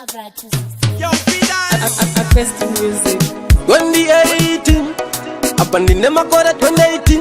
Yo, Aquesta music 2018 hapa ndi nemakora 2018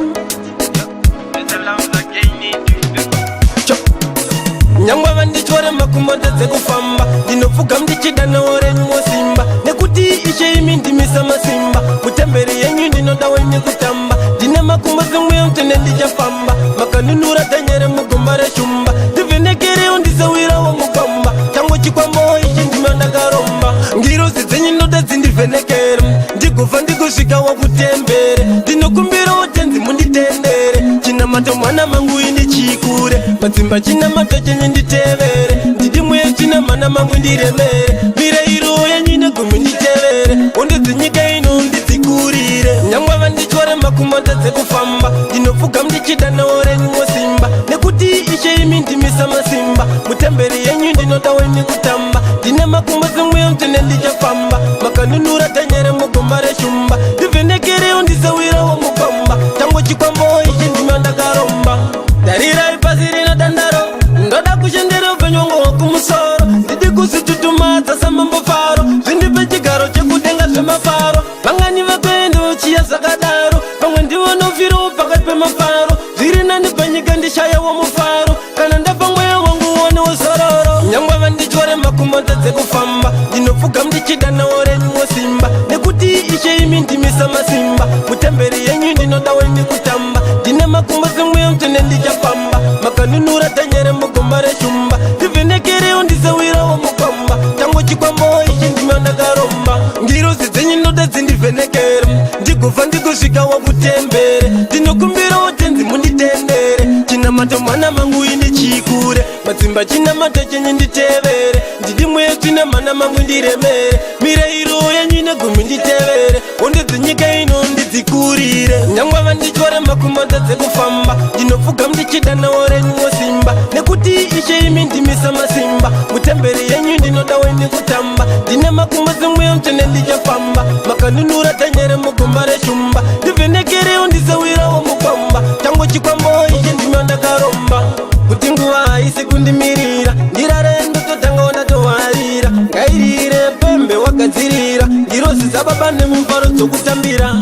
nyangwa vandichore makumodadze kufamba ndinofuga mdichidana orenwo simba nekuti ishe imi ndimisa masimba mutemberi yenyu ndinoda wenye kutamba ndine makumbo zimwe mtene ndichafamba makanunura tanyere mugomba reshumba ndivhenekere undisewira wo mugomba tango chikwambo ishe ndimandakaromba ngirozi dzenyu noda dzindivhenekere ndigufa ndikusvika wakutembere ndinokumbira utenzi munditendere china mato mwana mangu ini chikure madzimba china mato chenye nditevere ndidimwe china mana mangu ndiremere mireiro yenyu negumi nditevere undidzinyika ino ndidzikurire nyangwa vandichore makumodadze kufamba ndinofuga mdichidana orenwo simba nekuti ishe imi ndimisa masimba mutemberi yenyu ndinoda wenyu kutamba ndine makumbo zimwe mtene ndichafamba makanunura tanyere mugomba reshumba ndivhenekere undisewira wo mugomba tango chikwambo ishe ndimandakaromba darira ipasi rina dandaro ndoda kushendera upenyongo kumusoro ndidi kusitutumadza samambofaro zvindipe chigaro chekudenga zvemafaro vangani vakwendo chiya zvakadaro vamwe ndivonofiro pakati pemafaro zviri nani penyika ndishaya womufaro kana ndafa mweya wangu uonewo zororo nyangwa vandichore makumodadze kufamba ndinofuga mdichidana orenwo simba nekuti ishe imi ndimisa masimba mutemberi yenyu ndinoda wenyu kutamba ndine makumbo zimwe mtene ndichafamba makanunura tanyere mugomba reshumba ndivhenekere undisewira wo mugomba tango chikwambo ishe ndimandakaromba ngirozi dzenyu noda dzindivhenekere ndigufa ndikusvika wakutembere ndinokumbira utenzi munditendere china mato mwana mangu ini chikure madzimba china mato chenye nditevere ndidimwe china mana mangu ndiremere mireiro yenyu negumi nditevere undidzinyika ino ndidzikurire nyangwa vandichore makumodadze kufamba ndinofuga mdichidana orenwo simba nekuti ishe imi ndimisa masimba mutemberi yenyu ndinoda wenyu kutamba ndine makumbo zimwe mtene ndichafamba makanunura tanyere mugomba reshumba ndivhenekere undisewira wo mugomba tango chikwambo ishe ndimandakaromba kuti nguva haisi kundimirira ndirare ndototanga ondatowarira ngairire pembe wagadzirira ngirozi dzababa nemumfaro dzokutambira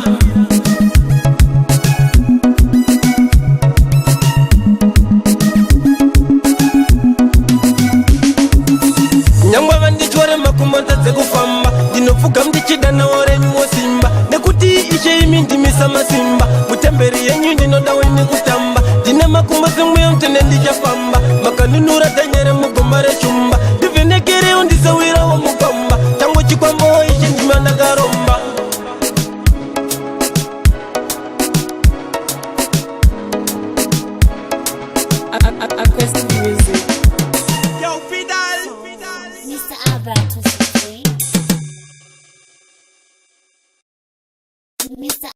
nyangwa vandichore makumodadze kufamba ndinofuga mdichidana orenwo simba nekuti ishe imi ndimisa masimba mutemberi yenyu ndinoda wenyu kutamba ndine makumbo zimwe mtene ndichafamba makanunura tanyere mugomba reshumba ndivhenekere undisewira wo mugomba tango chikwambo ishe ndimandakaromba Aquesta music Yo, Fidal. Mr. Albert was free. Mr.